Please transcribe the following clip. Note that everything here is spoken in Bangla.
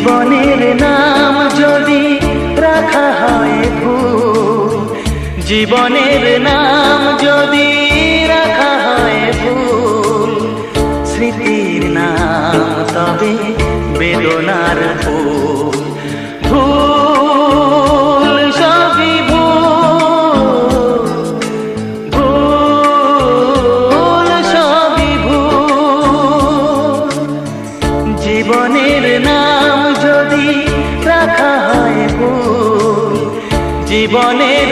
জীবনের নাম যদি রাখা হয় ভুল, জীবনের নাম যদি রাখা হয় ভুল, স্মৃতির নাম তবে বেদনার ফুল। ভুল সবই ভুল, ভুল সবই ভুল। জীবনের নাম যদি রাখা হয় ভুল, জীবনের